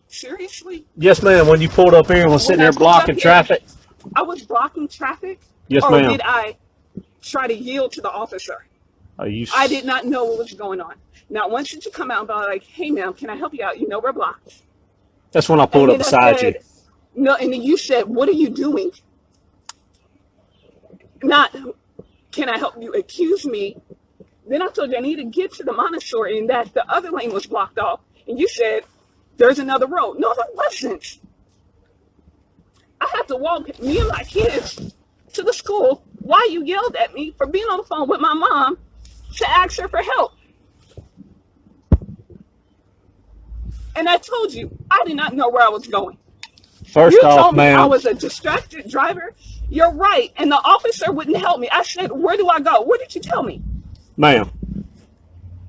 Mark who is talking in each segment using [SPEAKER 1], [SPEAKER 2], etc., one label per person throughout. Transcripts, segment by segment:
[SPEAKER 1] Seriously?
[SPEAKER 2] Yes, ma'am. When you pulled up here and was sitting there blocking traffic.
[SPEAKER 1] I was blocking traffic?
[SPEAKER 2] Yes,
[SPEAKER 1] or
[SPEAKER 2] ma'am.
[SPEAKER 1] Or did I try to yield to the officer? I did not know what was going on. Now, once you come out and be like, hey, ma'am, can I help you out? You know we're blocked.
[SPEAKER 2] That's when I pulled up beside you.
[SPEAKER 1] No, and then you said, what are you doing? Not, can I help you? Accuse me. Then I told you I need to get to the Montessori and that the other lane was blocked off. And you said, there's another road. No, there wasn't. I had to walk me and my kids to the school while you yelled at me for being on the phone with my mom to ask her for help. And I told you, I did not know where I was going.
[SPEAKER 2] First off,
[SPEAKER 1] told me
[SPEAKER 2] ma'am,
[SPEAKER 1] I was a distracted driver. You're right. And the officer wouldn't help me. I said, where do I go? What did you tell me?
[SPEAKER 2] Ma'am,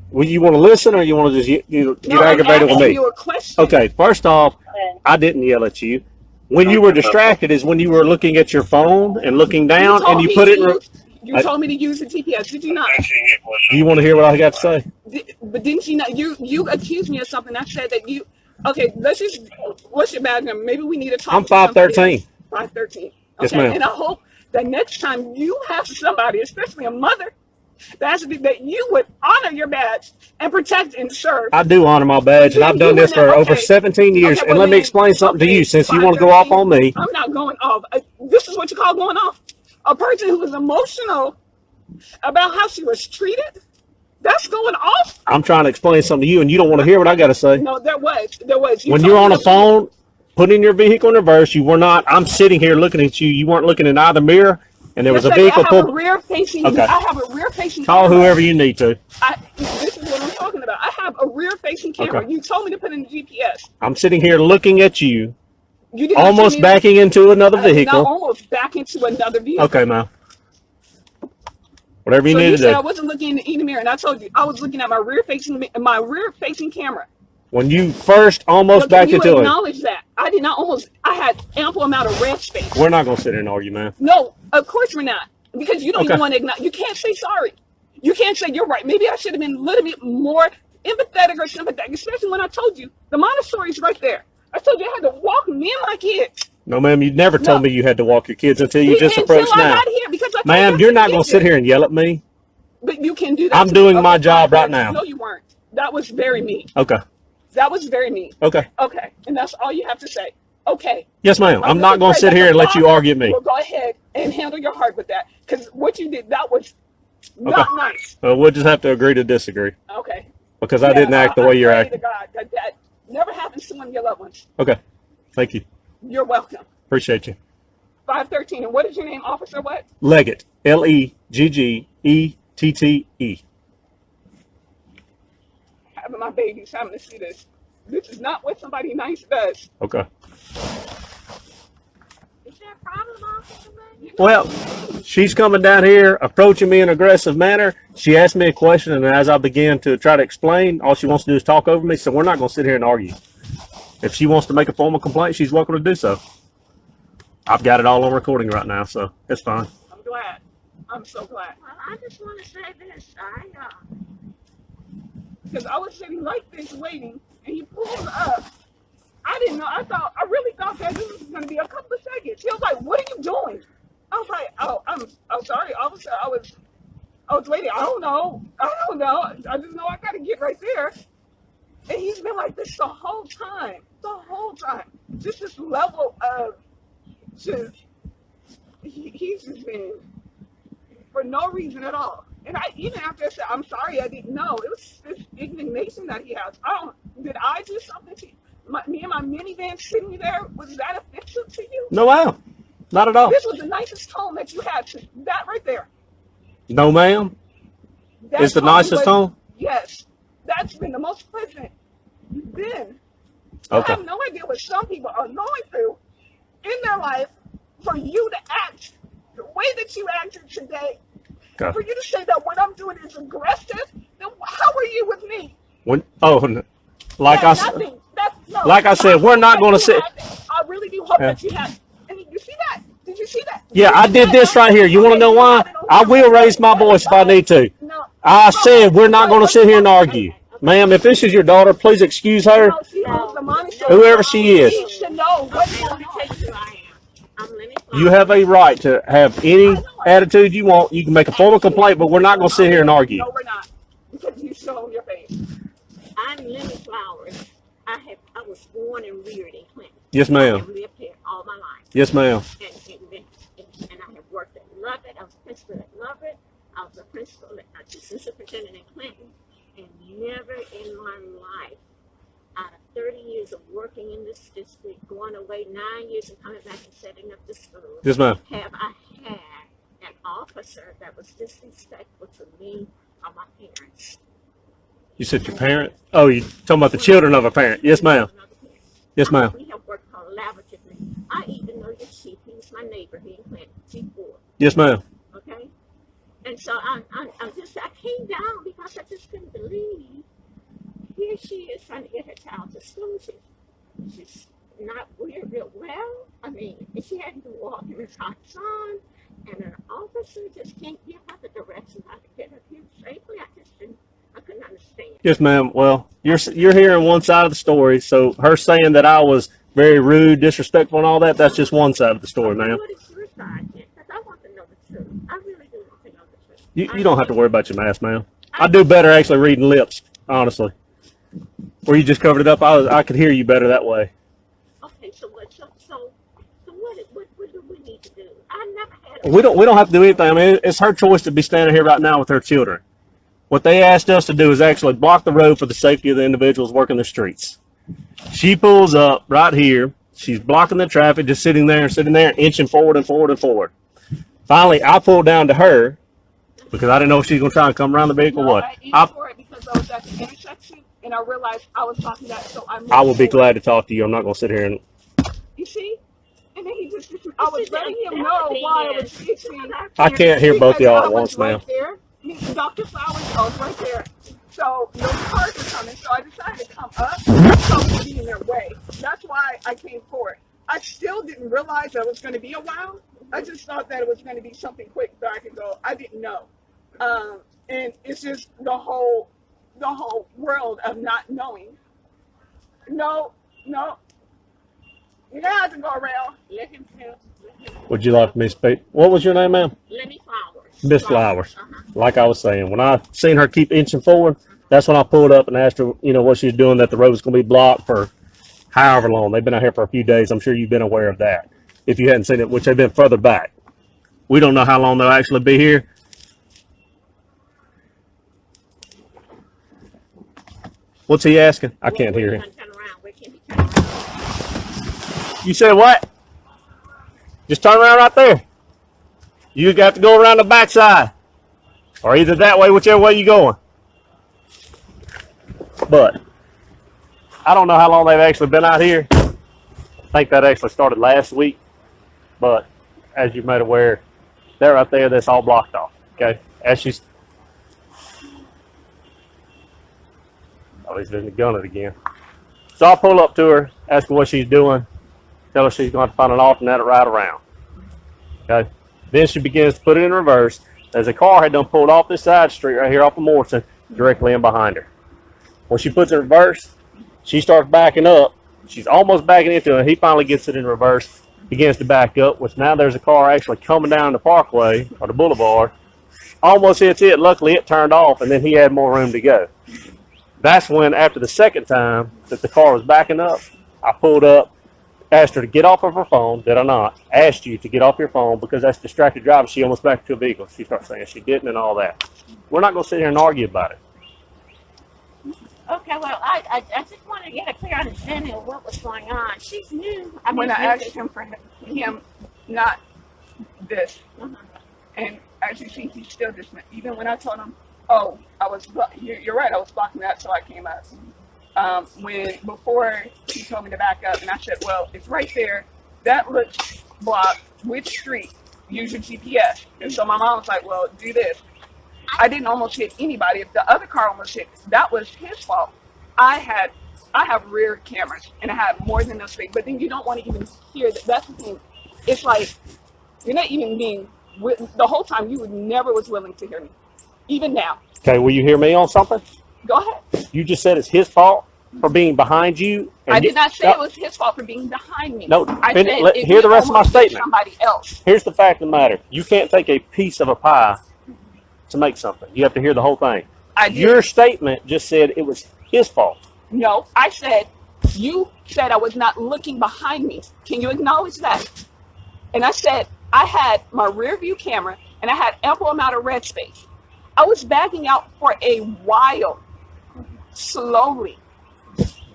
[SPEAKER 2] well, you want to listen or you want to just get aggravated with me?
[SPEAKER 1] You a question.
[SPEAKER 2] Okay, first off, I didn't yell at you. When you were distracted is when you were looking at your phone and looking down and you put it in.
[SPEAKER 1] You told me to use the GPS, did you not?
[SPEAKER 2] Do you want to hear what I got to say?
[SPEAKER 1] But didn't you not? You accused me of something. I said that you. Okay, let's just. What's your badge number? Maybe we need to talk.
[SPEAKER 2] I'm 513.
[SPEAKER 1] 513. Okay?
[SPEAKER 2] Yes, ma'am.
[SPEAKER 1] And I hope that next time you have somebody, especially a mother, that you would honor your badge and protect and serve.
[SPEAKER 2] I do honor my badge, and I've done this for over 17 years. And let me explain something to you, since you want to go off on me.
[SPEAKER 1] I'm not going off. This is what you call going off. A person who was emotional about how she was treated, that's going off.
[SPEAKER 2] I'm trying to explain something to you, and you don't want to hear what I got to say.
[SPEAKER 1] No, there was.
[SPEAKER 2] When you're on a phone, putting your vehicle in reverse, you were not. I'm sitting here looking at you. You weren't looking in either mirror, and there was a vehicle.
[SPEAKER 1] I have a rear facing. Okay. I have a rear facing.
[SPEAKER 2] Call whoever you need to.
[SPEAKER 1] This is what I'm talking about. I have a rear facing camera. Okay. You told me to put in the GPS.
[SPEAKER 2] I'm sitting here looking at you. Almost backing into another vehicle.
[SPEAKER 1] Not almost back into another vehicle.
[SPEAKER 2] Okay, ma'am. Whatever you need to do.
[SPEAKER 1] I wasn't looking in the mirror, and I told you I was looking at my rear facing camera.
[SPEAKER 2] When you first almost backed into it.
[SPEAKER 1] You acknowledge that. I did not almost. I had ample amount of red space.
[SPEAKER 2] We're not going to sit here and argue, man.
[SPEAKER 1] No, of course we're not. Because you don't even want to acknowledge. You can't say sorry. You can't say you're right. Maybe I should have been a little bit more empathetic or sympathetic, especially when I told you the Montessori's right there. I told you I had to walk me and my kids.
[SPEAKER 2] No, ma'am, you never told me you had to walk your kids until you just approached now. Ma'am, you're not going to sit here and yell at me.
[SPEAKER 1] But you can do that.
[SPEAKER 2] I'm doing my job right now.
[SPEAKER 1] No, you weren't. That was very mean.
[SPEAKER 2] Okay.
[SPEAKER 1] That was very mean.
[SPEAKER 2] Okay.
[SPEAKER 1] Okay. And that's all you have to say. Okay.
[SPEAKER 2] Yes, ma'am. I'm not going to sit here and let you argue with me.
[SPEAKER 1] Well, go ahead and handle your heart with that. Because what you did, that was not nice.
[SPEAKER 2] Well, we'll just have to agree to disagree.
[SPEAKER 1] Okay.
[SPEAKER 2] Because I didn't act the way you're acting.
[SPEAKER 1] That never happens to one of your loved ones.
[SPEAKER 2] Okay. Thank you.
[SPEAKER 1] You're welcome.
[SPEAKER 2] Appreciate you.
[SPEAKER 1] 513. And what is your name, officer? What?
[SPEAKER 2] Leggett. Leggette.
[SPEAKER 1] Having my babies having to see this. This is not what somebody nice does.
[SPEAKER 2] Okay.
[SPEAKER 3] Is there a problem, officer?
[SPEAKER 2] Well, she's coming down here, approaching me in an aggressive manner. She asked me a question, and as I began to try to explain, all she wants to do is talk over me, so we're not going to sit here and argue. If she wants to make a formal complaint, she's welcome to do so. I've got it all on recording right now, so it's fine.
[SPEAKER 1] I'm glad. I'm so glad.
[SPEAKER 3] Well, I just want to say this.
[SPEAKER 1] Because I was sitting like this waiting, and he pulled up. I didn't know. I really thought that this was going to be a couple of seconds. He was like, "What are you doing?" I was like, "Oh, I'm sorry, officer. I was waiting. I don't know. I just know I got to get right there." And he's been like this the whole time. Just this level of he's just been for no reason at all. And even after I said, "I'm sorry, I didn't know," it was this indignation that he has. Did I do something to you? Me and my minivan sitting there, was that offensive to you?
[SPEAKER 2] No, ma'am. Not at all.
[SPEAKER 1] This was the nicest tone that you had. That right there.
[SPEAKER 2] No, ma'am. It's the nicest tone?
[SPEAKER 1] Yes. That's been the most pleasant you've been.
[SPEAKER 2] Okay.
[SPEAKER 1] I have no idea what some people are going through in their life for you to act the way that you acted today. Okay. For you to say that what I'm doing is aggressive, then how are you with me?
[SPEAKER 2] Like I said, we're not going to sit.
[SPEAKER 1] I really do hope that you have. And you see that? Did you see that?
[SPEAKER 2] Yeah, I did this right here. You want to know why? I will raise my voice if I need to. I said we're not going to sit here and argue. Ma'am, if this is your daughter, please excuse her.
[SPEAKER 1] No, she owns the money. So
[SPEAKER 2] Whoever she is.
[SPEAKER 1] she should know what's
[SPEAKER 3] Okay, let
[SPEAKER 1] going
[SPEAKER 3] me
[SPEAKER 1] on.
[SPEAKER 3] tell you who I am. I'm Lenny
[SPEAKER 2] You have a right to have any attitude you want. You can make a formal complaint, but we're not going to sit here and argue.
[SPEAKER 1] No, we're not. Because you show your face.
[SPEAKER 3] I'm Lenny Flowers. I was born and reared in Clinton.
[SPEAKER 2] Yes,
[SPEAKER 3] I
[SPEAKER 2] ma'am.
[SPEAKER 3] have lived here all my life.
[SPEAKER 2] Yes, ma'am.
[SPEAKER 3] And I have worked at Lovett. I was principal at Lovett. I was a principal at assistant superintendent in Clinton. And never in my life, out of 30 years of working in this district, going away 9 years and coming back and setting up the school,
[SPEAKER 2] Yes, ma'am.
[SPEAKER 3] have I had an officer that was disrespectful to me or my parents.
[SPEAKER 2] You said your parent? Oh, you talking about the children of a parent? Yes, ma'am. Yes, ma'am.
[SPEAKER 3] We have worked collaboratively. I even know your chief. He's my neighbor here in Clinton, Chief Ford.
[SPEAKER 2] Yes, ma'am.
[SPEAKER 3] Okay? And so I came down because I just couldn't believe. Here she is trying to get her child to school. She's not real well. I mean, she hadn't been walking with her son, and an officer just can't give her the direction how to get her here safely. I couldn't understand.
[SPEAKER 2] Yes, ma'am. Well, you're hearing one side of the story. So her saying that I was very rude, disrespectful, and all that, that's just one side of the story, ma'am.
[SPEAKER 3] What is your side? Because I want to know the truth. I really do want to know the truth.
[SPEAKER 2] You don't have to worry about your mask, ma'am. I do better actually reading lips, honestly. Where you just covered it up, I could hear you better that way.
[SPEAKER 3] Okay, so what do we need to do? I never had.
[SPEAKER 2] We don't have to do anything. I mean, it's her choice to be standing here right now with her children. What they asked us to do is actually block the road for the safety of the individuals working the streets. She pulls up right here. She's blocking the traffic, just sitting there, inching forward and forward and forward. Finally, I pulled down to her because I didn't know if she was going to try and come around the vehicle or what.
[SPEAKER 1] I aimed for it because I was at the intersection and I realized I was blocking that, so I moved
[SPEAKER 2] I will be
[SPEAKER 1] forward.
[SPEAKER 2] glad to talk to you. I'm not going to sit here and...
[SPEAKER 1] You see? And then he just, I was letting him know why I was fixing.
[SPEAKER 2] I can't hear both of y'all at once, ma'am.
[SPEAKER 1] Right there. Dr. Flowers, I was right there. So no cars were coming, so I decided to come up so be in their way. That's why I came forward. I still didn't realize that it was going to be a while. I just thought that it was going to be something quick that I could go. I didn't know. And it's just the whole world of not knowing. No. You have to go around.
[SPEAKER 3] Let him tell.
[SPEAKER 2] Would you like me to speak? What was your name, ma'am?
[SPEAKER 3] Lenny Flowers.
[SPEAKER 2] Miss Flowers. Like I was saying, when I seen her keep inching forward, that's when I pulled up and asked her, what she was doing, that the road was going to be blocked for however long. They've been out here for a few days. I'm sure you've been aware of that. If you hadn't seen it, which they've been further back. We don't know how long they'll actually be here. What's he asking? I can't hear him.
[SPEAKER 3] Where can he turn around?
[SPEAKER 2] You said what? Just turn around right there. You got to go around the backside. Or either that way, whichever way you're going. But I don't know how long they've actually been out here. I think that actually started last week. But as you made aware, they're right there. That's all blocked off. Okay. As she's... Oh, he's doing the gun it again. So I'll pull up to her, ask her what she's doing, tell her she's going to find an alternate right around. Okay. Then she begins to put it in reverse as a car had done pulled off this side street right here off of Morrison, directly in behind her. When she puts it in reverse, she starts backing up. She's almost backing into it. He finally gets it in reverse, begins to back up, which now there's a car actually coming down the parkway or the boulevard. Almost hits it. Luckily, it turned off, and then he had more room to go. That's when, after the second time that the car was backing up, I pulled up, asked her to get off of her phone. Did I not? Asked you to get off your phone because that's distracted driving. She almost backed to a vehicle. She starts saying she didn't and all that. We're not going to sit here and argue about it.
[SPEAKER 3] Okay, well, I just wanted to get a clear understanding of what was going on. She's new.
[SPEAKER 1] When I asked him for him not this, and as you see, he's still this. Even when I told him, "Oh, you're right. I was blocking that, so I came up." Before he told me to back up, and I said, "Well, it's right there. That looks blocked. Which street? Use your GPS." And so my mom was like, "Well, do this." I didn't almost hit anybody. If the other car almost hit, that was his fault. I have rear cameras, and I have more than enough space. But then you don't want to even hear that. That's the thing. It's like you're not even being. The whole time you never was willing to hear me, even now.
[SPEAKER 2] Okay, will you hear me on something?
[SPEAKER 1] Go ahead.
[SPEAKER 2] You just said it's his fault for being behind you. And
[SPEAKER 1] I did not say it was his fault for being behind me.
[SPEAKER 2] No,
[SPEAKER 1] I said if
[SPEAKER 2] hear
[SPEAKER 1] he
[SPEAKER 2] the rest of my
[SPEAKER 1] almost hit
[SPEAKER 2] statement.
[SPEAKER 1] somebody else.
[SPEAKER 2] Here's the fact of the matter. You can't take a piece of a pie to make something. You have to hear the whole thing. Your statement just said it was his fault.
[SPEAKER 1] No, I said, you said I was not looking behind me. Can you acknowledge that? And I said, I had my rear view camera and I had ample amount of red space. I was backing out for a while, slowly.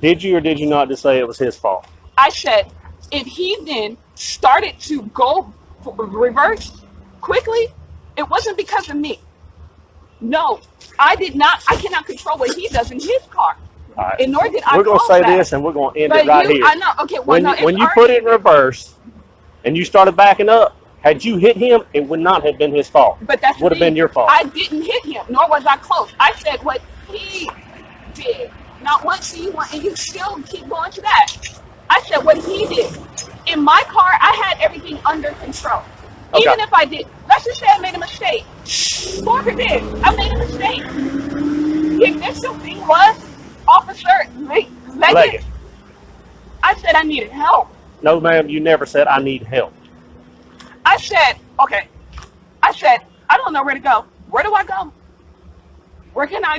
[SPEAKER 2] Did you or did you not just say it was his fault?
[SPEAKER 1] I said, if he then started to go reverse quickly, it wasn't because of me. No, I did not. I cannot control what he does in his car.
[SPEAKER 2] All right.
[SPEAKER 1] And nor did I.
[SPEAKER 2] We're going to say this and we're going to end it right here.
[SPEAKER 1] I know. Okay. Well,
[SPEAKER 2] when you put it in reverse and you started backing up, had you hit him, it would not have been his fault.
[SPEAKER 1] But that
[SPEAKER 2] would have been your fault.
[SPEAKER 1] I didn't hit him, nor was I close. I said what he did. Not once you want, and you still keep going to that. I said what he did. In my car, I had everything under control. Okay. Even if I did, let's just say I made a mistake. Lord forbid, I made a mistake. The initial thing was Officer Leggett. I said I needed help.
[SPEAKER 2] No, ma'am, you never said I need help.
[SPEAKER 1] I said, okay. I said, I don't know where to go. Where do I go? What do I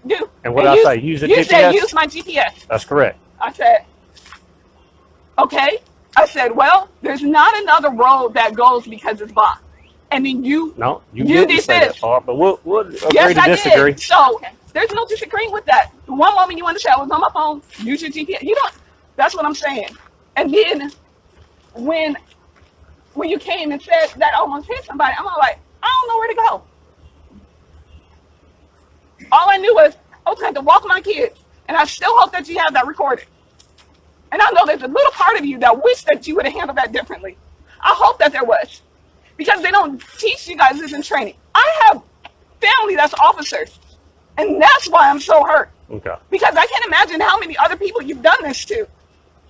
[SPEAKER 1] do?
[SPEAKER 2] And what did I say? Use the GPS?
[SPEAKER 1] You said use my GPS.
[SPEAKER 2] That's correct.
[SPEAKER 1] I said, okay. I said, well, there's not another road that goes because it's blocked. And then you
[SPEAKER 2] didn't say that far, but we'll agree to disagree.
[SPEAKER 1] Did. So there's no disagreeing with that. The one moment you want to say I was on my phone, use your GPS. You don't. That's what I'm saying. And then when you came and said that I almost hit somebody, I'm all like, I don't know where to go. All I knew was I was going to walk my kids, and I still hope that you have that recorded. And I know there's a little part of you that wish that you would have handled that differently. I hope that there was, because they don't teach you guys this in training. I have family that's officers, and that's why I'm so hurt.
[SPEAKER 2] Okay.
[SPEAKER 1] Because I can't imagine how many other people you've done this to.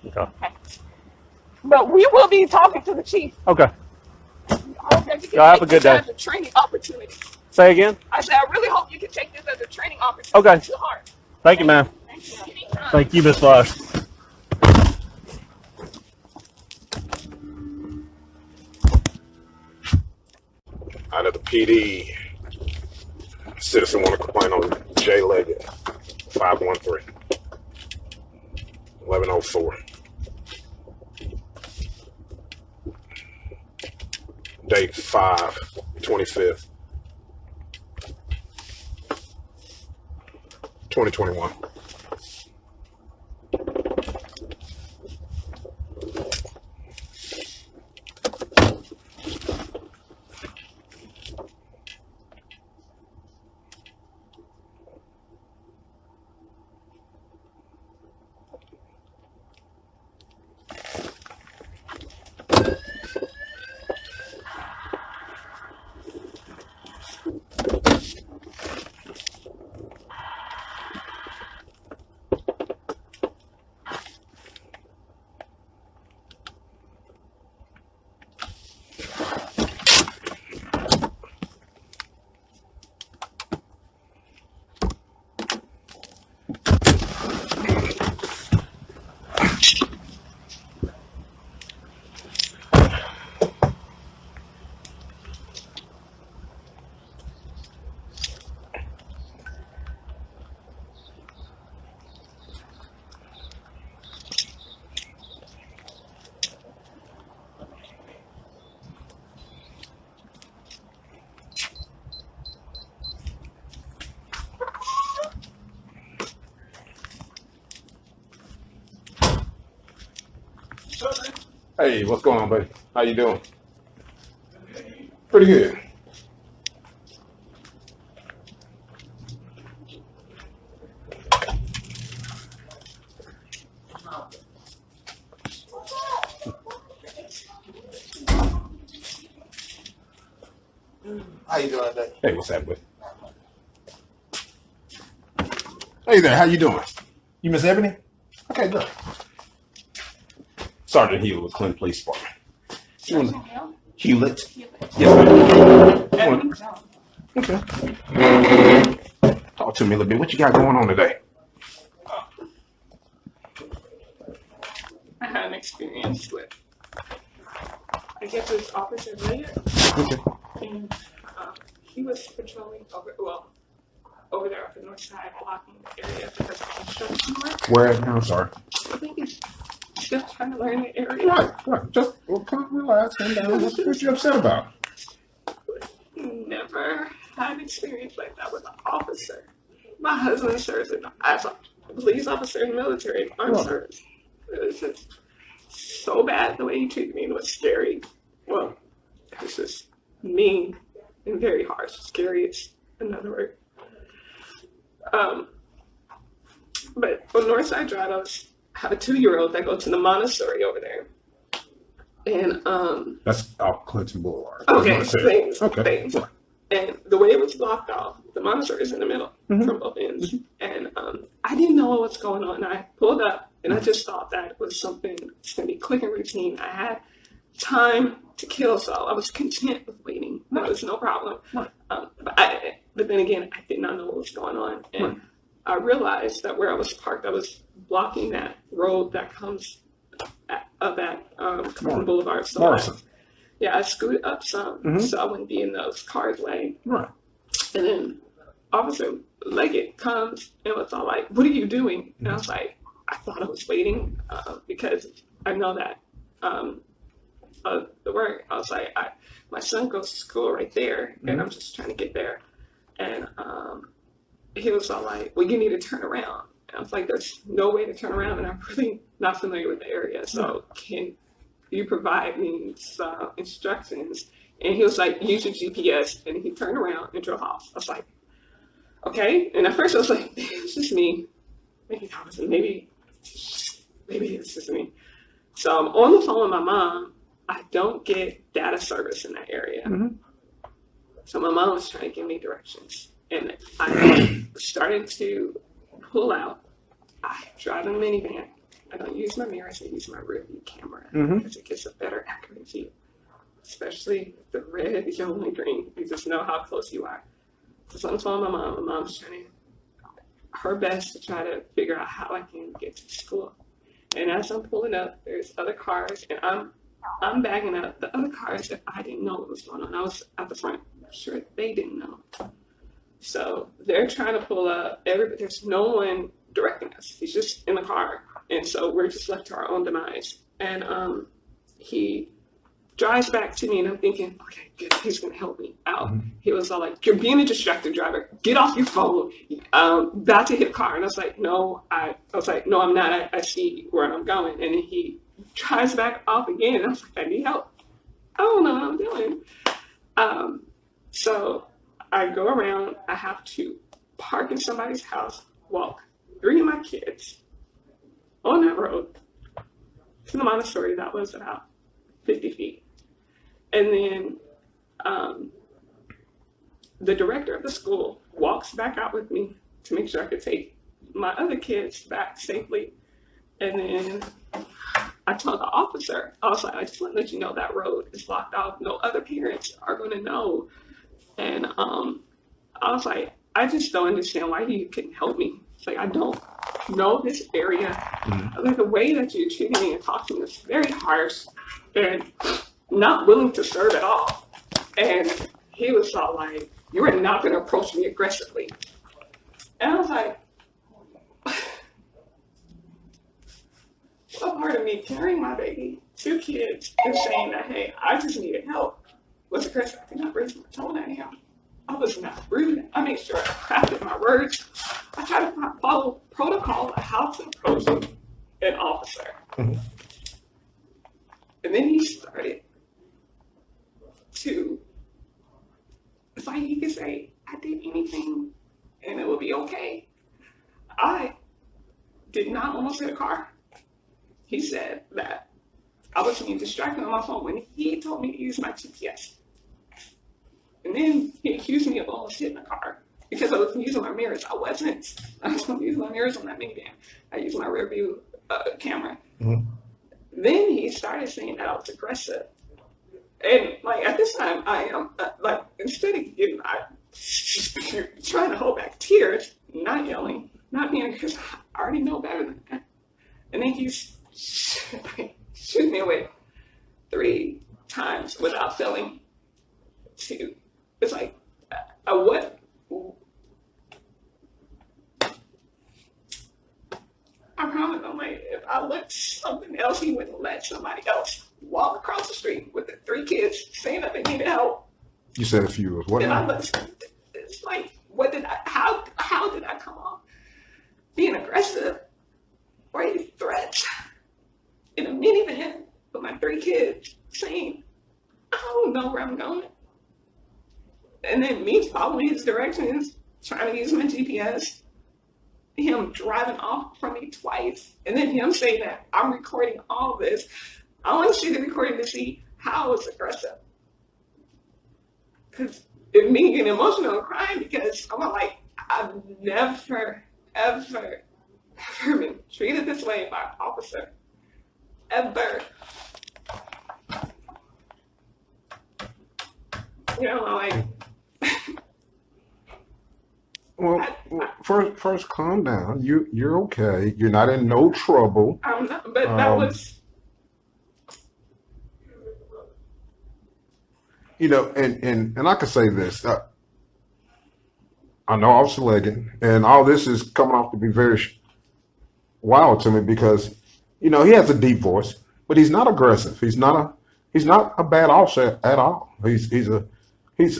[SPEAKER 2] Okay.
[SPEAKER 1] But we will be talking to the chief.
[SPEAKER 2] Okay.
[SPEAKER 1] I hope that you can
[SPEAKER 2] have a good day.
[SPEAKER 1] as a training opportunity.
[SPEAKER 2] Say again?
[SPEAKER 1] I said, I really hope you can take this as a training opportunity.
[SPEAKER 2] Okay.
[SPEAKER 1] To heart.
[SPEAKER 2] Thank you, ma'am.
[SPEAKER 1] Thank you.
[SPEAKER 2] Thank you, Miss Flash.
[SPEAKER 4] Out of the PD, citizen want to complain on J. Leggett, 513, 1104. Date 5/25, 2021. Hey, what's going on, buddy? How you doing? Pretty good.
[SPEAKER 5] How you doing today?
[SPEAKER 4] Hey, what's happening? Hey there, how you doing? You Miss Ebony? Okay, good. Sergeant Hewlett, Clinton Police Department. Hewlett? Yes, ma'am. Okay. Talk Talk to me a little bit. What you got going on today?
[SPEAKER 1] I had an experience with, I guess this officer later,
[SPEAKER 4] Okay.
[SPEAKER 1] and he was patrolling over there on the north side, blocking the area because of construction work.
[SPEAKER 4] Where? I'm sorry.
[SPEAKER 1] I think he's still trying to learn the area.
[SPEAKER 4] Right. Just relax, calm down. What you upset about?
[SPEAKER 1] Never had an experience like that with an officer. My husband serves as a police officer in the military, armed service. It was just so bad the way he treated me. It was scary. Well, it was just mean and very harsh. Scary is another word. But on Northside Drive, I have a 2-year-old that goes to the Montessori over there. And
[SPEAKER 4] That's off Clinton Boulevard.
[SPEAKER 1] okay, things.
[SPEAKER 4] Okay.
[SPEAKER 1] And the way it was blocked off, the Montessori is in the middle from both ends. And I didn't know what was going on. I pulled up and I just thought that it was something that's going to be quick and routine. I had time to kill, so I was content with waiting. There was no problem. But then again, I did not know what was going on. And I realized that where I was parked, I was blocking that road that comes of that Clinton Boulevard. So I scooted up some so I wouldn't be in those cars' way.
[SPEAKER 4] Right.
[SPEAKER 1] And then Officer Leggett comes and was all like, "What are you doing?" And I was like, I thought I was waiting because I know that the work. I was like, my son goes to school right there, and I'm just trying to get there. And he was all like, "Well, you need to turn around." And I was like, "There's no way to turn around, and I'm really not familiar with the area. So can you provide me some instructions?" And he was like, "Use your GPS." And he turned around and drove off. I was like, okay. And at first I was like, it's just me. Maybe it's just me. So I'm on the phone with my mom. I don't get data service in that area. So my mom was trying to give me directions. And I started to pull out. I drive a minivan. I don't use my mirrors. I use my rear view camera because it gives a better accurate view. Especially the red, yellow, and green. You just know how close you are. So I'm telling my mom. My mom's trying her best to try to figure out how I can get to school. And as I'm pulling up, there's other cars, and I'm bagging up the other cars if I didn't know what was going on. I was at the front. I'm sure they didn't know. So they're trying to pull up. There's no one directing us. He's just in the car. And so we're just left to our own demise. And he drives back to me, and I'm thinking, okay, good, he's going to help me out. He was all like, "You're being a distracted driver. Get off your phone. About to hit a car." And I was like, no, I'm not. I see where I'm going. And then he drives back off again. And I was like, I need help. I don't know what I'm doing. So I go around. I have to park in somebody's house, walk 3 of my kids on that road to the Montessori. That was about 50 feet. And then the director of the school walks back out with me to make sure I could take my other kids back safely. And then I told the officer, I was like, "I just want to let you know that road is blocked off. No other parents are going to know." And I was like, "I just don't understand why you couldn't help me." It's like, I don't know this area. Like, the way that you're treating me and talking to me is very harsh and not willing to serve at all. And he was all like, "You are not going to approach me aggressively." And I was like, what part of me carrying my baby, 2 kids, and saying that, hey, I just needed help was aggressive? I did not raise my tone at him. I was not rude. I made sure I crafted my words. I tried to follow protocol of how to approach an officer. And then he started to, it's like he could say, "I did anything and it will be okay." I did not almost hit a car. He said that I was being distracted on my phone when he told me to use my GPS. And then he accused me of almost hitting a car because I was using my mirrors. I wasn't. I was going to use my mirrors on that minivan. I used my rear view camera. Then he started saying that I was aggressive. And like at this time, I am like, instead of getting, trying to hold back tears, not yelling, not being, because I already know better than that. And then he's shooting me away 3 times without failing. It's like, what? I promise, I'm like, if I let something else, he wouldn't let somebody else walk across the street with the 3 kids saying that they needed help.
[SPEAKER 4] You said if you was what?
[SPEAKER 1] And it's like, how did I come off being aggressive or any threats in a minivan with my 3 kids saying, I don't know where I'm going. And then me following his directions, trying to use my GPS, him driving off from me twice, and then him saying that I'm recording all this. I want to see the recording to see how it's aggressive. Because it me getting emotional and crying because I'm like, I've never, ever been treated this way by an officer. Ever. You know, like.
[SPEAKER 4] Well, first, calm down. You're okay. You're not in no trouble.
[SPEAKER 1] I'm not, but that was.
[SPEAKER 4] You know, and I can say this. I know Officer Leggett, and all this is coming off to be very wild to me because, you know, he has a deep voice, but he's not aggressive. He's not a bad officer at all. He's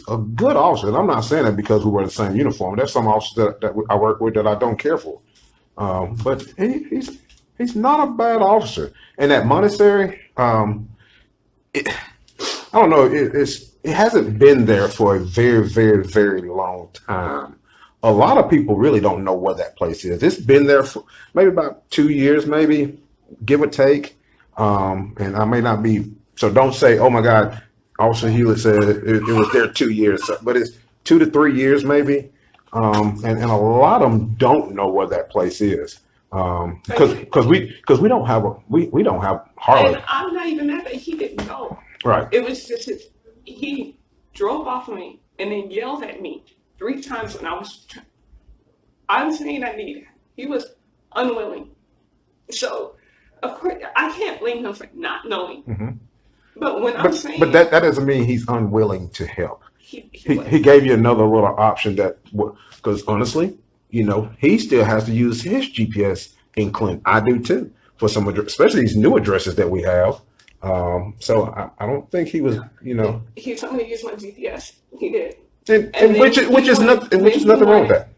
[SPEAKER 4] a good officer. And I'm not saying that because we wear the same uniform. There's some officers that I work with that I don't care for. But he's not a bad officer. And that Montessori, I don't know, it hasn't been there for a very, very, very long time. A lot of people really don't know where that place is. It's been there for maybe about 2 years, maybe, give or take. And I may not be, so don't say, oh my God, Officer Hewlett said it was there 2 years, but it's 2 to 3 years maybe. And a lot of them don't know where that place is. Because we don't have Harley.
[SPEAKER 1] And I'm not even mad that he didn't know.
[SPEAKER 4] Right.
[SPEAKER 1] It was just he drove off of me and then yelled at me 3 times when I was saying I needed. He was unwilling. So of course I can't blame him for not knowing.
[SPEAKER 4] Mm-hmm.
[SPEAKER 1] But when I'm saying,
[SPEAKER 4] but that doesn't mean he's unwilling to help.
[SPEAKER 1] He
[SPEAKER 4] gave you another little option because honestly, you know, he still has to use his GPS in Clinton. I do too for some, especially these new addresses that we have. So I don't think he was, you know.
[SPEAKER 1] He told me to use my GPS. He did.
[SPEAKER 4] And which is nothing wrong with that.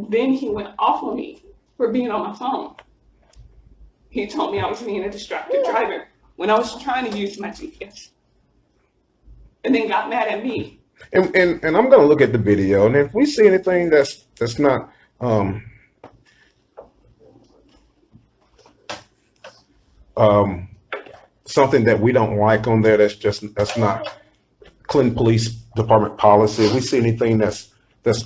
[SPEAKER 1] Then he went off on me for being on my phone. He told me I was being a distracted driver when I was trying to use my GPS. And then got mad at me.
[SPEAKER 4] And I'm gonna look at the video, and if we see anything that's not something that we don't like on there, that's not Clinton Police Department policy. If we see anything that's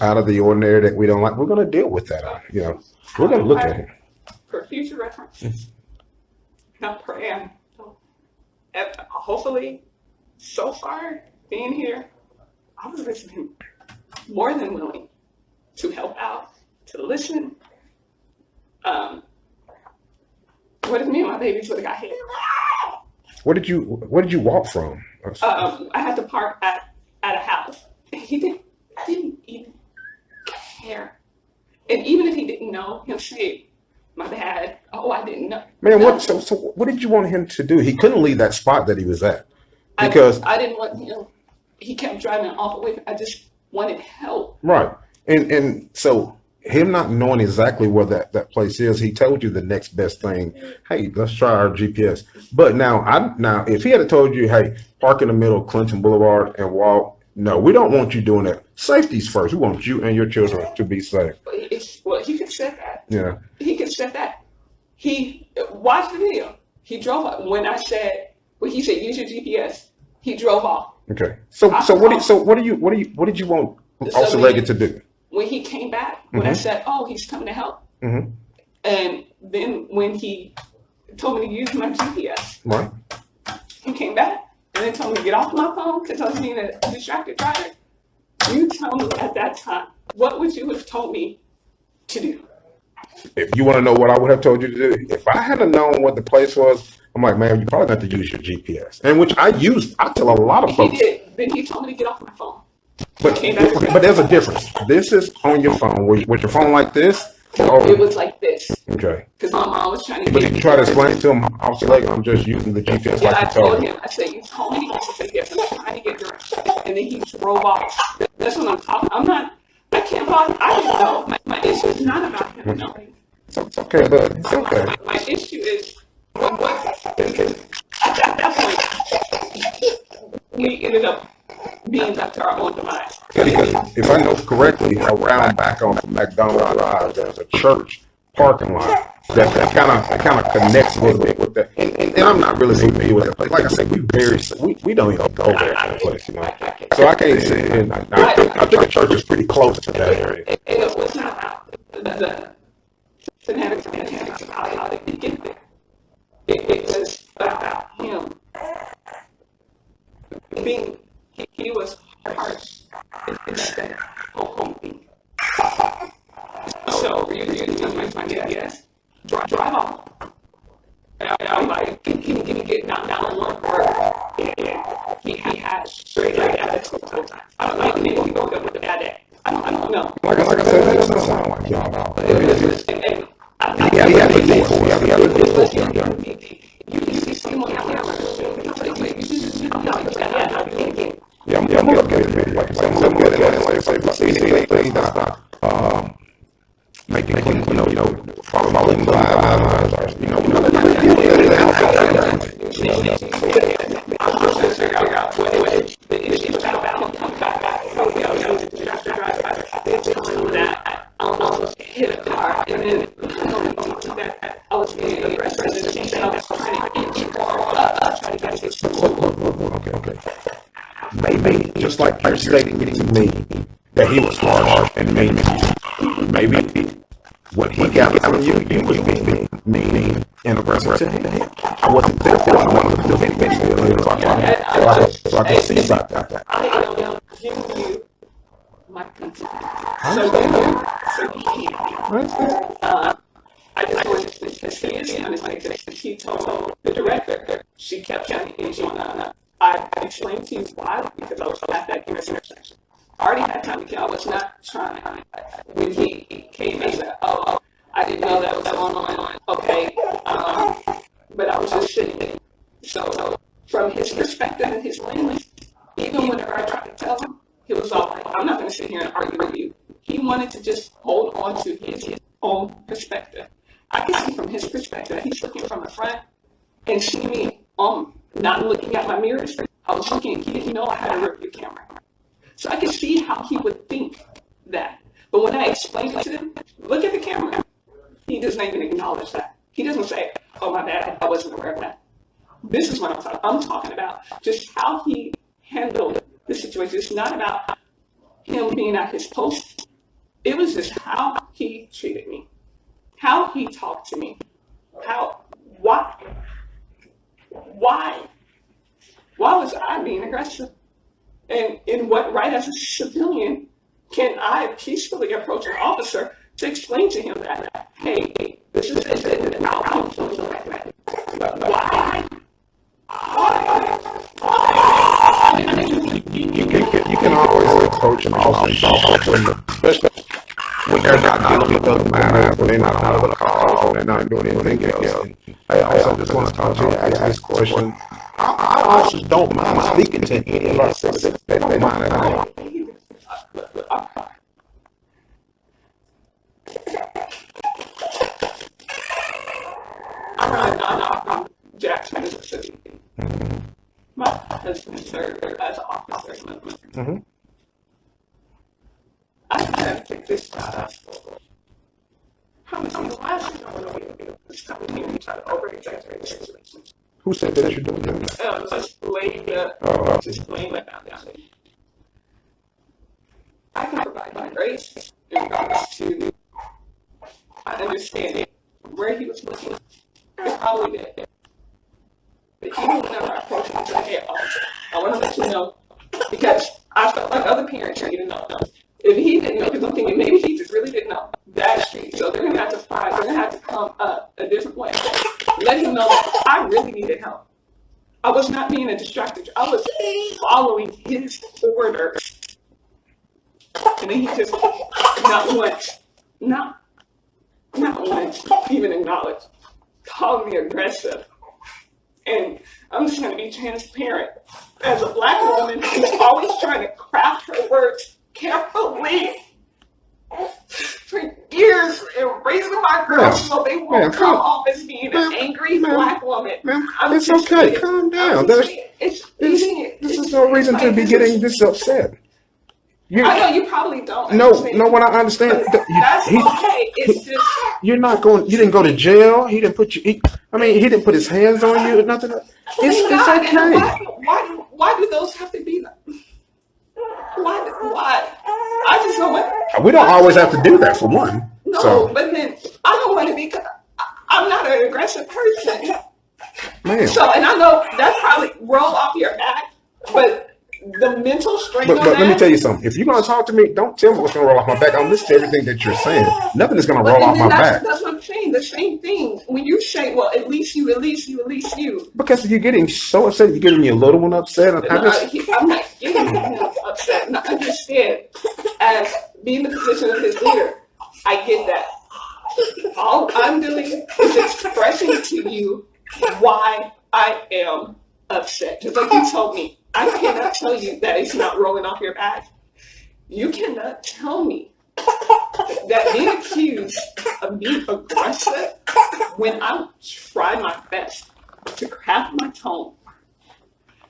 [SPEAKER 4] out of the ordinary that we don't like, we're gonna deal with that. You know, we're gonna look at it.
[SPEAKER 1] For future reference. Now pray. Hopefully, so far being here, I was listening, more than willing to help out, to listen. What if me and my babies would have got hit?
[SPEAKER 4] Where did you walk from?
[SPEAKER 1] I had to park at a house. He didn't even care. And even if he didn't know, he'll say, my bad. Oh, I didn't know.
[SPEAKER 4] Man,
[SPEAKER 1] no.
[SPEAKER 4] So what did you want him to do? He couldn't leave that spot that he was at because
[SPEAKER 1] I didn't want him. He kept driving all the way. I just wanted help.
[SPEAKER 4] Right, and so him not knowing exactly where that place is, he told you the next best thing. Hey, let's try our GPS. But now if he had told you, hey, park in the middle of Clinton Boulevard and walk. No, we don't want you doing that. Safety's first. We want you and your children to be safe.
[SPEAKER 1] Well, he could have said that.
[SPEAKER 4] Yeah.
[SPEAKER 1] He could have said that. He watched the video. He drove up. When he said use your GPS, he drove off.
[SPEAKER 4] Okay. So what did you want Officer Leggett to do?
[SPEAKER 1] When he came back, when I said, oh, he's coming to help. Mm-hmm. And then when he told me to use my GPS,
[SPEAKER 4] right,
[SPEAKER 1] he came back and then told me to get off my phone because I was being a distracted driver. You tell me at that time, what would you have told me to do?
[SPEAKER 4] If you want to know what I would have told you to do, if I had known what the place was, I'm like, man, you probably have to use your GPS. And which I tell a lot of
[SPEAKER 1] He
[SPEAKER 4] folks.
[SPEAKER 1] did. Then he told me to get off my phone.
[SPEAKER 4] But there's a difference. This is on your phone. With your phone like this?
[SPEAKER 1] No, it was like this.
[SPEAKER 4] Okay.
[SPEAKER 1] Because my mom was trying to
[SPEAKER 4] But
[SPEAKER 1] get
[SPEAKER 4] did
[SPEAKER 1] me
[SPEAKER 4] you try to
[SPEAKER 1] to
[SPEAKER 4] explain to him, Officer Lake, I'm just using the GPS
[SPEAKER 1] Yeah,
[SPEAKER 4] like
[SPEAKER 1] I
[SPEAKER 4] you told
[SPEAKER 1] told
[SPEAKER 4] me?
[SPEAKER 1] him. I said, you told me to get the GPS. I'm trying to get directions. And then he drove off. That's what I'm talking. I can't lie. I didn't know. My issue is not about him knowing.
[SPEAKER 4] It's okay, but it's okay.
[SPEAKER 1] My issue is, at that point, we ended up being left to our own demise.
[SPEAKER 4] Because if I know correctly, around back on McDonald Drive, there's a church parking lot that kind of connects a little bit with that. And I'm not really familiar with that place. Like I said, we don't even go there that place, you know. So I can't say. And I think the church is pretty close to that area.
[SPEAKER 1] And it was not about the fanatics about how they get there. It was about him being. He was harsh instead of homely. So you tell me my yes, drive off. And I'm like, can you get down one word? And he had straight attitude sometimes. I don't like maybe he woke up with a bad day. I don't know.
[SPEAKER 4] Like I said, that doesn't sound like y'all.
[SPEAKER 1] You see someone out there.
[SPEAKER 4] Yeah, I'm good at it. Like I said, I'm good at it. Like I said, if I see anything that's not making following guidelines, or
[SPEAKER 1] hit a car, and then that I was being aggressive, and I was trying to get
[SPEAKER 4] Okay. Maybe just like you're stating to me that he was harsh and mean to you. Maybe what he got from you was being mean and aggressive to him. I wasn't there for it. I wanted to defend him, so I can see about that.
[SPEAKER 1] I don't give you my consent. So you can't. I just wanted to say it honestly, because he told the director, she kept trying to engage on. I explained to you why, because I was at that intersection. I already had time to kill. I was not trying. When he came and said, oh, I didn't know that was going on. Okay. But I was just sitting there. So from his perspective and his lens, even whenever I tried to tell him, he was all like, I'm not going to sit here and argue with you. He wanted to just hold on to his own perspective. I can see from his perspective, he's looking from the front and see me not looking at my mirrors. I was looking, he didn't know I had a rear-view camera. So I can see how he would think that. But when I explained it to him, look at the camera. He doesn't even acknowledge that. He doesn't say, oh, my bad, I wasn't aware of that. This is what I'm talking about. I'm talking about just how he handled the situation. It's not about him being at his post. It was just how he treated me, how he talked to me, why was I being aggressive? And in what right as a civilian can I peacefully approach an officer to explain to him that, hey, this is it, and I'm feeling like that. Why?
[SPEAKER 4] You can always approach an officer, especially when they're not dealing with other matters, when they're not on the call, when they're not doing anything else. I also just want to talk to you, ask this question. Our officers don't mind speaking to any of us. They don't mind at all.
[SPEAKER 1] I'm from Jackson, Mississippi. My husband served as an officer.
[SPEAKER 4] Mm-hmm.
[SPEAKER 1] I have to take this job. How many times last year I went over this company and tried to over-exaggerate the situation?
[SPEAKER 4] Who said that you're doing that?
[SPEAKER 1] Just laying my foundation. I can provide my grace in regards to my understanding where he was looking. It's probably that. But even whenever I approach him and say, hey, officer, I want to let you know, because I felt like other parents need to know. If he didn't know, because I'm thinking maybe he just really didn't know that street. So they're gonna have to find, they're gonna have to come up a different way. Let him know that I really needed help. I was not being a distractor. I was following his orders. And then he just not once even acknowledged, called me aggressive. And I'm just gonna be transparent. As a Black woman who's always trying to craft her words carefully for years and raising my girls so they won't come off as being an angry Black woman.
[SPEAKER 4] It's okay. Calm down. This is no reason to be getting this upset.
[SPEAKER 1] I know you probably don't.
[SPEAKER 4] No, what I understand.
[SPEAKER 1] That's okay. It's just
[SPEAKER 4] you're not going. You didn't go to jail. He didn't put you. He didn't put his hands on you. Nothing. It's okay.
[SPEAKER 1] Why do those have to be? Why? I just don't want.
[SPEAKER 4] We don't always have to do that for one.
[SPEAKER 1] No,
[SPEAKER 4] so.
[SPEAKER 1] But then I don't want to be. I'm not an aggressive person.
[SPEAKER 4] Man.
[SPEAKER 1] So, and I know that's probably roll off your back, but the mental strain on that.
[SPEAKER 4] But let me tell you something. If you're going to talk to me, don't tell me what's going to roll off my back. I'm listening to everything that you're saying. Nothing is going to roll off my back.
[SPEAKER 1] That's what I'm saying. The same thing. When you say, well, at least you.
[SPEAKER 4] Because you're getting so upset. You're getting your little one upset.
[SPEAKER 1] I'm not getting him upset. No, I just said, as being the position of his leader, I get that. All I'm doing is expressing to you why I am upset. Just like you told me. I cannot tell you that it's not rolling off your back. You cannot tell me that being accused of being aggressive when I try my best to craft my tone,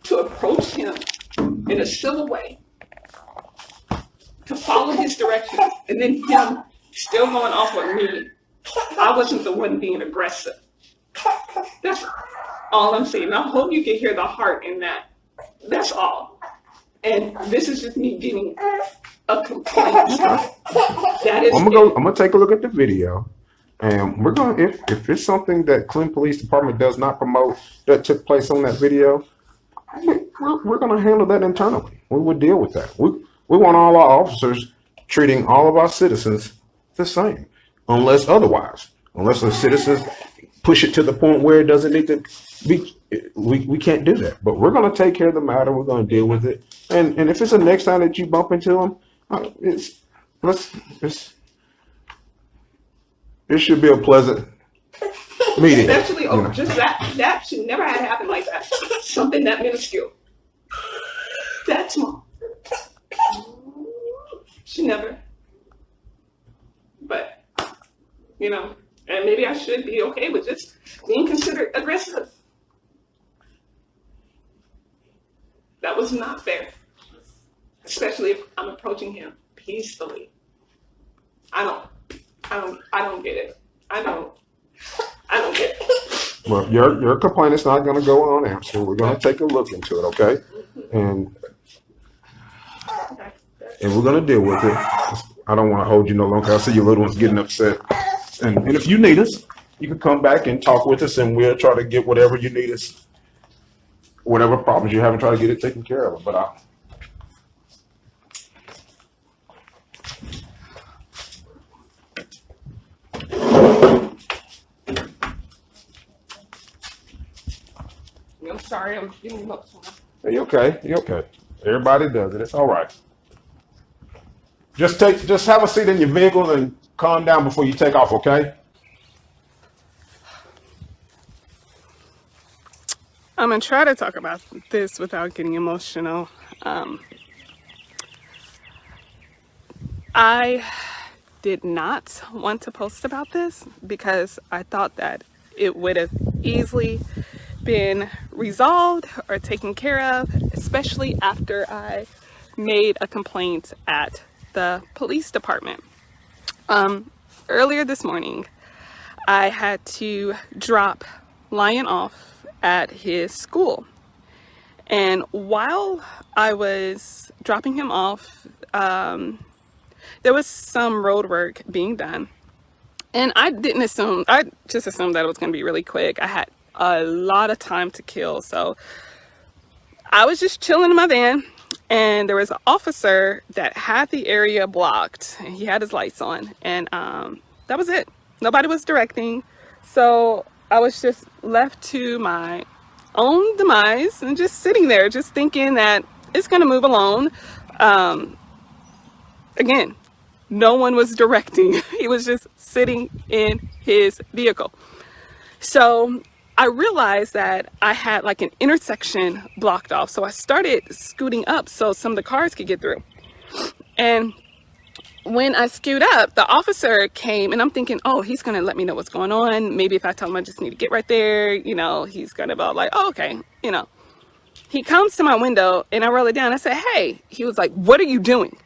[SPEAKER 1] to approach him in a civil way, to follow his directions, and then him still going off with me. I wasn't the one being aggressive. That's all I'm saying. I hope you can hear the heart in that. That's all. And this is just me getting a complaint.
[SPEAKER 4] I'm gonna take a look at the video, and we're gonna if it's something that Clinton Police Department does not promote that took place on that video, we're gonna handle that internally. We will deal with that. We want all our officers treating all of our citizens the same, unless otherwise. Unless the citizens push it to the point where it doesn't need to be. We can't do that, but we're going to take care of the matter. We're going to deal with it, and if it's the next time that you bump into them, it should be a pleasant meeting.
[SPEAKER 1] Especially just that should never have happened like that. Something that minuscule, that small, should never. But and maybe I should be okay with just being considered aggressive. That was not fair, especially if I'm approaching him peacefully. I don't get it. I don't get it.
[SPEAKER 4] Well, your complaint is not going to go unanswered. We're going to take a look into it, okay? And we're going to deal with it. I don't want to hold you no longer. I see your little one's getting upset. And if you need us, you can come back and talk with us, and we'll try to get whatever you need us. Whatever problems you have, and try to get it taken care of. But
[SPEAKER 1] I'm sorry, I'm getting emotional.
[SPEAKER 4] You're okay. You're okay. Everybody does it. It's all right. Just have a seat in your vehicle and calm down before you take off, okay?
[SPEAKER 6] I'm going to try to talk about this without getting emotional. I did not want to post about this because I thought that it would have easily been resolved or taken care of, especially after I made a complaint at the police department. Earlier this morning, I had to drop Lion off at his school, and while I was dropping him off, there was some road work being done, and I just assumed that it was going to be really quick. I had a lot of time to kill, so I was just chilling in my van, and there was an officer that had the area blocked, and he had his lights on, and that was it. Nobody was directing, so I was just left to my own demise and just sitting there, just thinking that it's going to move along. Again, no one was directing. He was just sitting in his vehicle. So I realized that I had like an intersection blocked off. So I started scooting up so some of the cars could get through. And when I scoot up, the officer came, and I'm thinking, oh, he's going to let me know what's going on. Maybe if I tell him I just need to get right there, you know, he's going to be like, oh, okay, you know. He comes to my window, and I roll it down. I said, hey. He was like, what are you doing?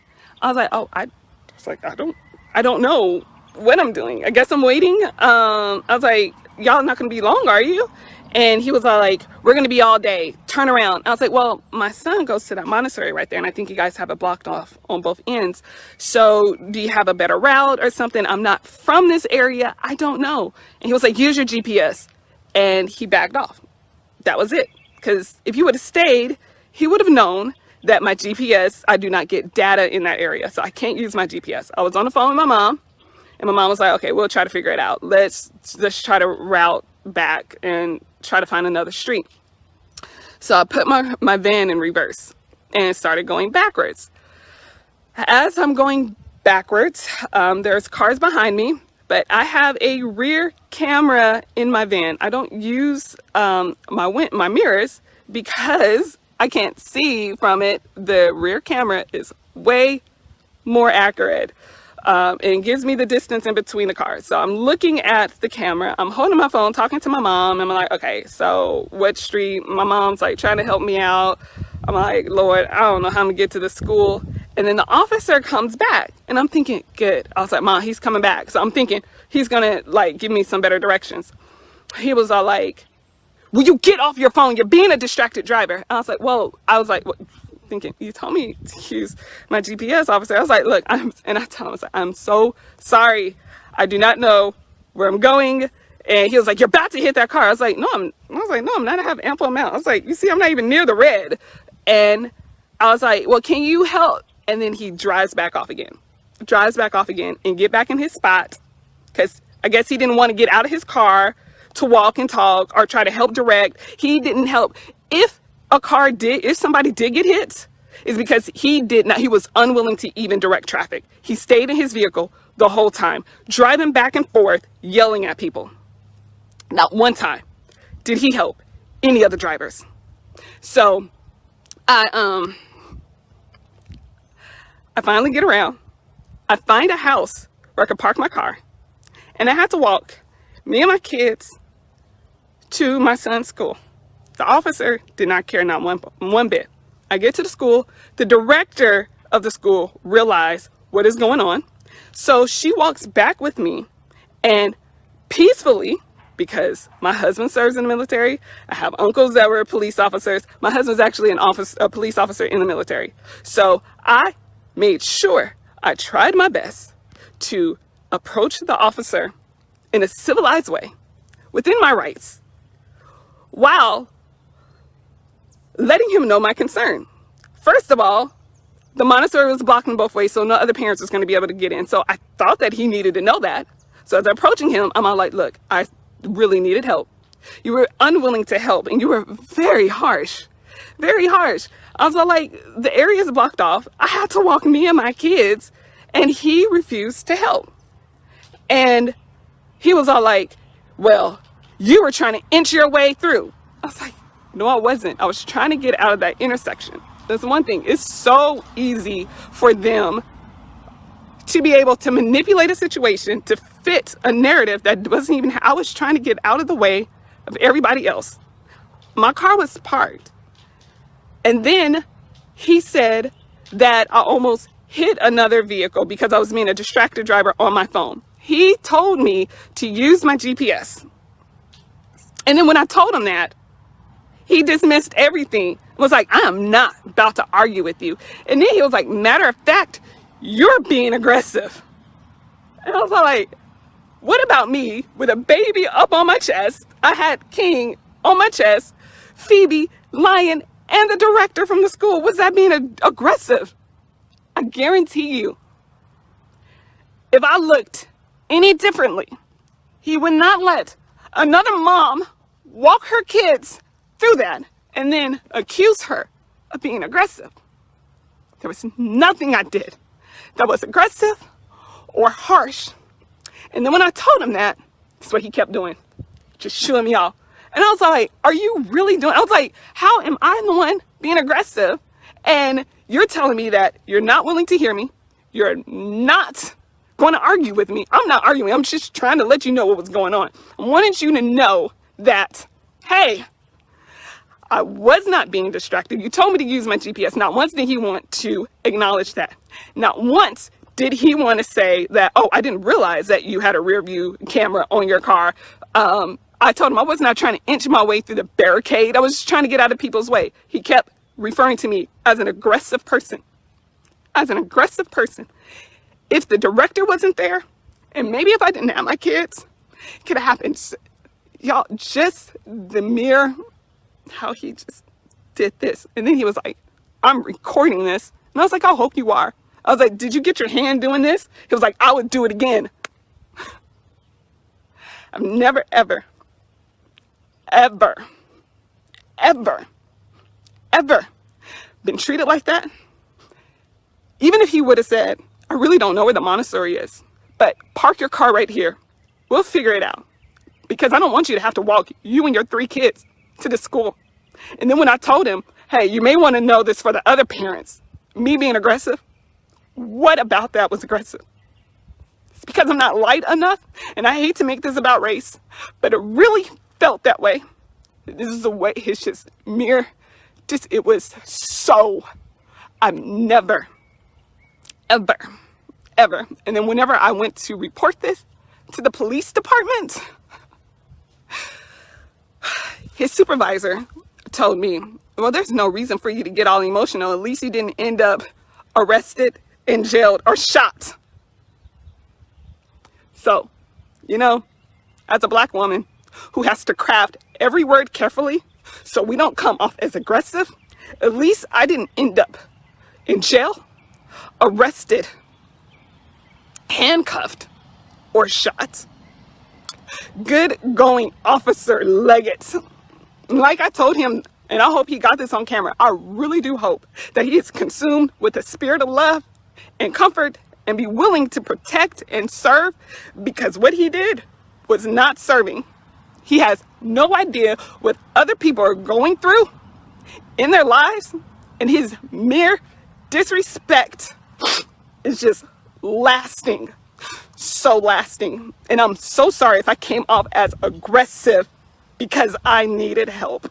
[SPEAKER 6] I was like, oh, I don't know what I'm doing. I guess I'm waiting. I was like, y'all not going to be long, are you? And he was like, we're going to be all day. Turn around. I was like, well, my son goes to that monastery right there, and I think you guys have it blocked off on both ends. So do you have a better route or something? I'm not from this area. I don't know. And he was like, use your GPS. And he backed off. That was it. Because if you would have stayed, he would have known that my GPS, I do not get data in that area. So I can't use my GPS. I was on the phone with my mom, and my mom was like, okay, we'll try to figure it out. Let's try to route back and try to find another street. So I put my van in reverse and started going backwards. As I'm going backwards, there's cars behind me, but I have a rear camera in my van. I don't use my mirrors because I can't see from it. The rear camera is way more accurate. And gives me the distance in between the cars. So I'm looking at the camera, I'm holding my phone, talking to my mom, and I'm like, okay, so what street? My mom's like trying to help me out. I'm like, Lord, I don't know how I'm gonna get to the school. And then the officer comes back, and I'm thinking, good. I was like, Mom, he's coming back. So I'm thinking he's gonna like give me some better directions. He was all like, will you get off your phone? You're being a distracted driver. I was like, what? Thinking, you told me to use my GPS, officer. I was like, look, I told him, I was like, I'm so sorry. I do not know where I'm going. And he was like, you're about to hit that car. I was like, no, I'm not. I have ample amount. I was like, you see, I'm not even near the red. And I was like, well, can you help? And then he drives back off again and get back in his spot. Because I guess he didn't want to get out of his car to walk and talk or try to help direct. He didn't help. If somebody did get hit, is because he was unwilling to even direct traffic. He stayed in his vehicle the whole time, driving back and forth, yelling at people. Not one time did he help any other drivers. So I finally get around. I find a house where I could park my car, and I had to walk me and my kids to my son's school. The officer did not care, not one bit. I get to the school. The director of the school realized what is going on. So she walks back with me, and peacefully, because my husband serves in the military, I have uncles that were police officers. My husband's actually a police officer in the military. So I made sure I tried my best to approach the officer in a civilized way, within my rights, while letting him know my concern. First of all, the monastery was blocking both ways, so no other parents was going to be able to get in. So I thought that he needed to know that. So as I'm approaching him, I'm all like, look, I really needed help. You were unwilling to help, and you were very harsh. Very harsh. I was all like, the area is blocked off. I had to walk me and my kids, and he refused to help. And he was all like, well, you were trying to inch your way through. I was like, no, I wasn't. I was trying to get out of that intersection. That's one thing. It's so easy for them to be able to manipulate a situation to fit a narrative that wasn't even, I was trying to get out of the way of everybody else. My car was parked. And then he said that I almost hit another vehicle because I was being a distracted driver on my phone. He told me to use my GPS. And then when I told him that, he dismissed everything. Was like, I am not about to argue with you. And then he was like, matter of fact, you're being aggressive. And I was like, what about me with a baby up on my chest? I had King on my chest, Phoebe, Lion, and the director from the school. Was that being aggressive? I guarantee you, if I looked any differently, he would not let another mom walk her kids through that and then accuse her of being aggressive. There was nothing I did that was aggressive or harsh. And then when I told him that, that's what he kept doing, just shooing me off. And I was like, are you really doing? I was like, how am I the one being aggressive? And you're telling me that you're not willing to hear me. You're not going to argue with me. I'm not arguing. I'm just trying to let you know what was going on. I wanted you to know that, hey, I was not being distracted. You told me to use my GPS. Not once did he want to acknowledge that. Not once did he want to say that, oh, I didn't realize that you had a rear view camera on your car. I told him I was not trying to inch my way through the barricade. I was just trying to get out of people's way. He kept referring to me as an aggressive person. As an aggressive person. If the director wasn't there, and maybe if I didn't have my kids, it could have happened. Y'all, just the mere how he just did this. And then he was like, I'm recording this. And I was like, I hope you are. I was like, did you get your hand doing this? He was like, I would do it again. I've never, ever, ever, ever, ever been treated like that. Even if he would have said, I really don't know where the Montessori is, but park your car right here. We'll figure it out. Because I don't want you to have to walk you and your 3 kids to the school. And then when I told him, hey, you may want to know this for the other parents, me being aggressive, what about that was aggressive? It's because I'm not light enough, and I hate to make this about race, but it really felt that way. This is the way it's just it was so, I've never, ever, ever. And then whenever I went to report this to the police department, his supervisor told me, well, there's no reason for you to get all emotional. At least you didn't end up arrested and jailed or shot. So, you know, as a Black woman who has to craft every word carefully so we don't come off as aggressive, at least I didn't end up in jail, arrested, handcuffed, or shot. Good going, Officer Leggett. Like I told him, and I hope he got this on camera, I really do hope that he is consumed with a spirit of love and comfort and be willing to protect and serve, because what he did was not serving. He has no idea what other people are going through in their lives, and his mere disrespect is just lasting, so lasting. And I'm so sorry if I came off as aggressive because I needed help.